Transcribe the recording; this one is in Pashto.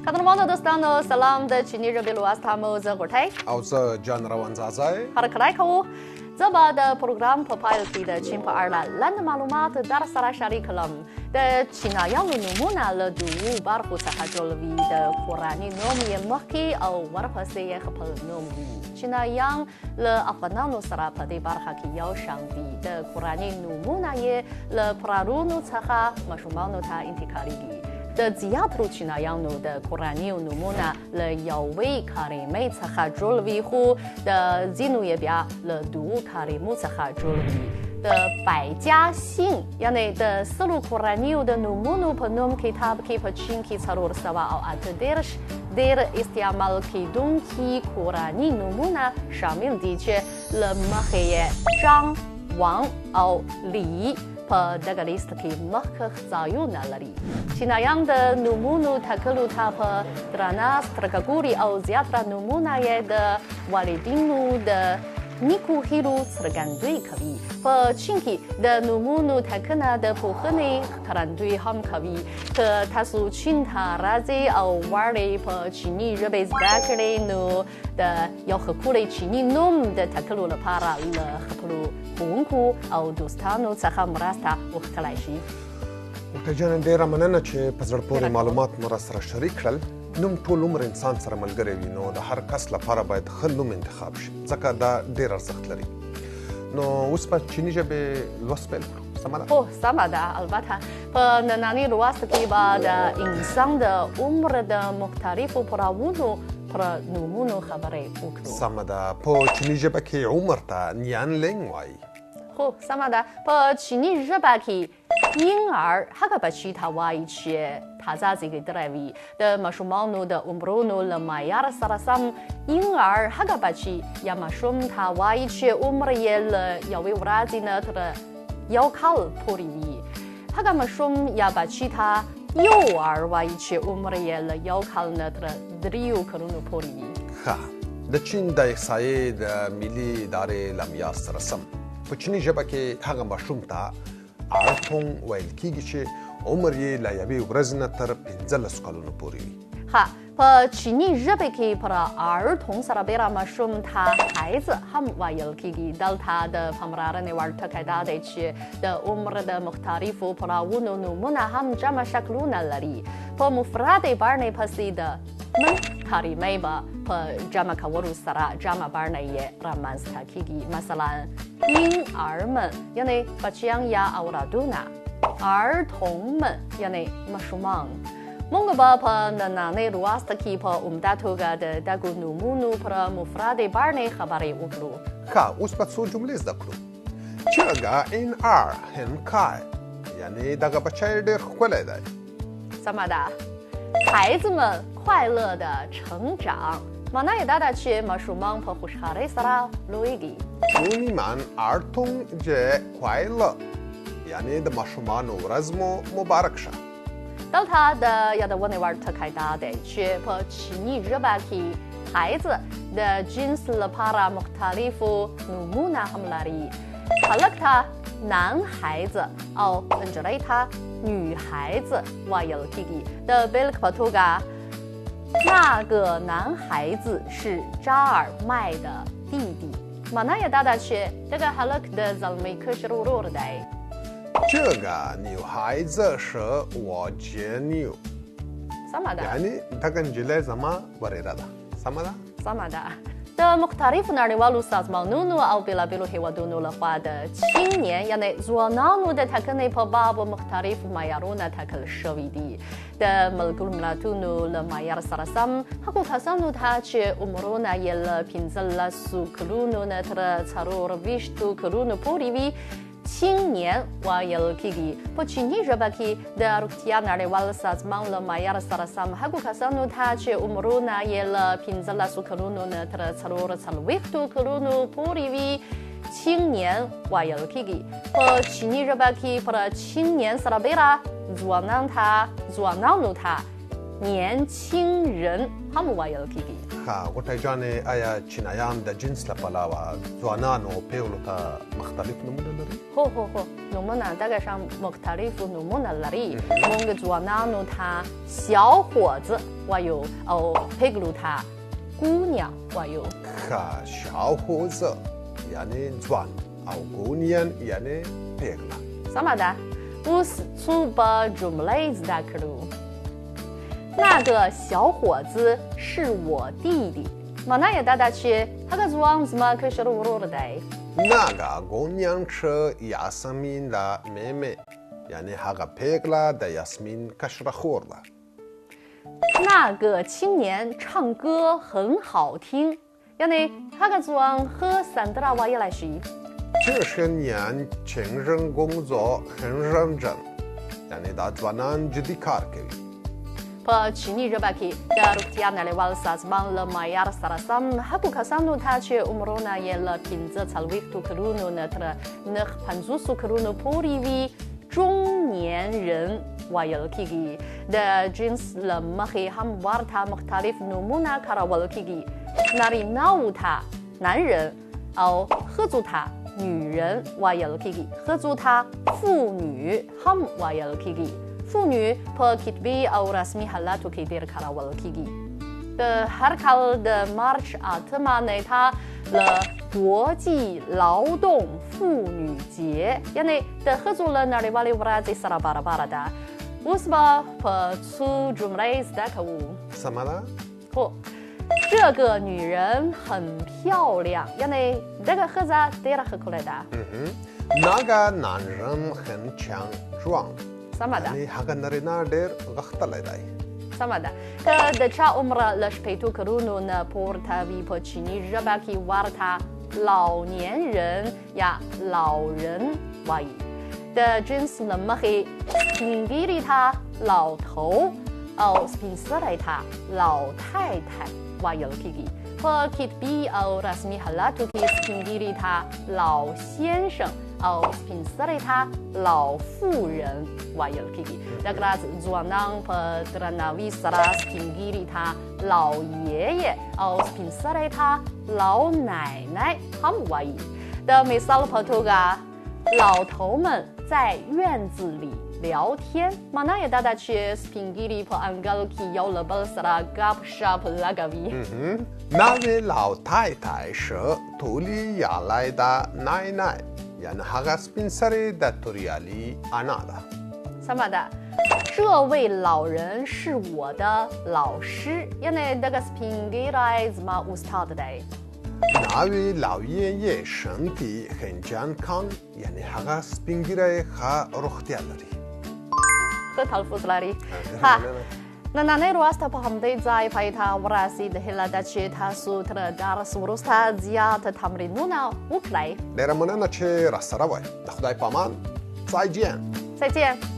خدمات دوستانو سلام د چینی ژبې لوست هم زه غوټۍ او زه جان روانزازی هرکلی کوو زه به د پروګرام په پایل کې د چین په اړه لنډ معلومات در سره شریک کړم د چینایانو نومونه له دوو برخو څخه جوړوي د کورني نوم یې مخکې او ورپسې یې خپل نوم وي چینایان له افغانانو سره په دې برخه کې یو شان دي د کورني نومونه یې له پلرونو څخه ماشومانو ته انتقالیږي د زیاترو چینایانو د کورني نومونه له یوې کلمې څخه جوړ وي خو د ځینو یې بیا له دوو کلمو څخه جوړ وي د بایجia姓یعنې د سلو کورنیو د نومونو په نوم کتاب کې په چین کې 408 ډېر استعمال کیدونکي کورني نومونه شامل دي چې له مخې یې جان وان او لی په دغه لیست کې مخکښ ځایونه لري چینایان د نومونو ټاکلو ته په درنه سترګه ګوري او زیاتره نومونه یې د والدینو د نیکو هیلو څرګندوی کوي په چین کې د نومونو ټاکنه د پوهنې ښکارندوی هم کوي که تاسو چین ته راځئ او غواړئ په چیني ژبې زده کړئ نو د یو ښکلی چیني نوم د ټاکلو لپاره له خپلو ښوونکو او دوستانو څخه مرسته وغوښتلی شي ورته جان ډېره مننه چې په زړه پورې معلومات مو راسره شریک کړل نوم ټول عمر انسان سره ملګری وي نو د هر کس لپاره باید ښه نوم انتخاب شي ځکه دا ډېر ارزښت لري نو اوس په چیني ژبې لوست پیل کړو سمه ده هو سمه ده البته په ننني لوست کې به د انسان د عمر د مختلفو پړاوونو پر نومونو خبرې وکړو سمه ده په چیني ژبه کې عمر ته نیانلینګ وایي خو سمه ده په چیني ژبه کې婴儿هغه بچي ته وایي چې تازه زیږېدلی وي د ماشومانو د عمرونو له معیار سره سم婴儿هغه بچي یا ماشوم ته وایي چې عمر یې له یوې ورځې نه تر یو کال پورې وي هغه ماشوم یا بچي ته یوار وایي چې عمر یې له یو کال نه تر 3 کلونو پورې وي ښه د چین د احصایې د ملي ادارې له معیار سره سم په چیني ژبه کې هغه ماشوم ته آرتونګ ویل کېږي چې عمر یې له یوې ورځې نه تر 15 کلونو پورې وي ښه په چیني ژبه کې پر آرتونګ سره بیره ماشوم ته حیز هم ویل کېږي دلته د پاملرنې وړ ټکی دا دی چې د عمر د مختلفو پړاوونو نومونه هم جمع شکلونه لري په مفردې بڼې پسې د من کلمې به په جمع کولو سره جمع بڼه یې رامنځته کېږي مثلا婴儿们یعنې بچیان یا اولادونه儿童们یعنې ماشومان موږ به په ننني لوست کې په عمده توګه د دغو نومونو پر مفردې بڼې خبرې وکړو ښه اوس به څو جملې زده کړو چرګه این آر هنکای یعنې دغه بچی ډېر ښکلی دی سمه ده孩子们快乐的成长معنا یې دا ده چې ماشومان په خوشحالۍ سره لویږي祝你们儿童节快乐یعنې د ماشومانو ورځ مو مبارک شه دلته د یادونې وړ ټکی دا دی چې په چیني ژبه کې孩子د جنس لپاره مختلفو نومونه هم لري هلک ته男孩子او نجلۍ ته女孩子ویل کېږي د بېلګې په توګه那个男孩子是扎尔麦的弟弟معنا یې دا ده چې دغه هلک د زلمۍ کشر ورور دی这个女孩子是我侄女سمه ده یعنې دغه نجلۍ زما ورېره ده سمه ده سمه ده د مختلفو نړیوالو سازمانونو او بېلابېلو هیوادونو لخوا د چینیان یعنې ځوانانو د ټاکنې په باب مختلفو معیارونه ټاکل شوي دي د ملګرو ملتونو له معیار سره سم هغو کسانو ته چې عمرونه یې له 15 کلونو نه تر 24 کلونو پورې وي青年ویل کېږي په چیني ژبه کې د روغتیا نړیوال سازمان له معیار سره سم هغو کسانو ته چې عمرونه یې له 15 کلونو نه تر 24 کلونو پورې وي青年ویل کېږي په چیني ژبه کې پر青年سره بیره ځوانانو ته年轻人هم ویل کېږي غوټۍ جانې آیا چینایان د جنس له پلوه ځوانانو پیغلو ته مختلف نومونه لري؟ هو نومونه دغه شان مختلف نومونه لري موږ ځوانانو ته 小伙子 وایو او پیغلو ته 姑娘 وایو小伙子یعنی ځوان او ګونین یعنی پیغله سمه ده اوس څو به جملې زده کړو那个小伙子是我弟弟 معنا یې دا ده چې هغه ځوان زما کشر ورور دی那个姑娘是یاسمین的妹妹یعنی هغه پیغله د یاسمین کشره خور ده那个青年唱歌很好听 یعنی هغه ځوان ښه سندره ویلی شي 这些年情人工作很认真یعنی دا ځوانان جدي کار کوي په چیني ژبه کې د روغتیا نړیوال سازمان له معیار سره سم هغو کسانو ته چې عمرونه یې له 45 کلونو نه تر 50 کلونو پورې وي中年人ویل کېږي د جنس له مخې هم ورته مختلف نومونه کارول کېږي نارینه‌و ته男人او ښځو ته女人ویل کېږي ښځو ته妇女هم ویل کېږي妇女په کتبي او رسمي حالاتو کې ډېر کارول کېږي د هر کال د مارچ 8 نیټه له 国际劳动妇女节 یعنی د ښځو له نړیوالې ورځې سره برابره ده اوس به په څو جملې زده کوو سمه ده هو这个女人很漂亮 یعنی دغه ښځه ډېره ښکلې ده那个男人很强壮 سمه ده یعنی هغه نارینه ډېر غښتلی دی سمه ده که د چا عمره له 80 کلونو نه پورته وي په چیني ژبه کې ورته 老年人 یا 老人 وایي د جنس له مخې سپین ږیري ته 老头 او سپین سرې ته 老太太 ویل کېږي په کتبي او رسمي حالاتو کې سپین ږیري ته 老先生 او سپین سرې ته 老妇人 ویل کېږي دغه راز ځوانان په درناوي سره سپین ږیري ته 老爷爷 او سپین سرې ته 老奶奶 هم وایي د مثال په توګه 老头们在院子里聊天 معنا یې دا ده چې سپین ږیري په انګړ کې یو له بل سره ګپ شپ لګوي那位老太太是图里亚来的奶奶یعنی هغه سپین سرې د توریالي انا ده سمه ده这位老人是我的老师 یعنی دغه سپین ږیری زما استاد دی那位老爷爷身体很健康یعنی هغه سپین ږیری ښه روغتیا لري ښه تلفظ لري نننۍ ورځ ته په همدې ځای پای ته ورسېد هیله ده چې تاسو تر درس وروسته زیات تمرینونه وکړئ ډېره مننه چې راسره وئ د خدای په امان 再见再见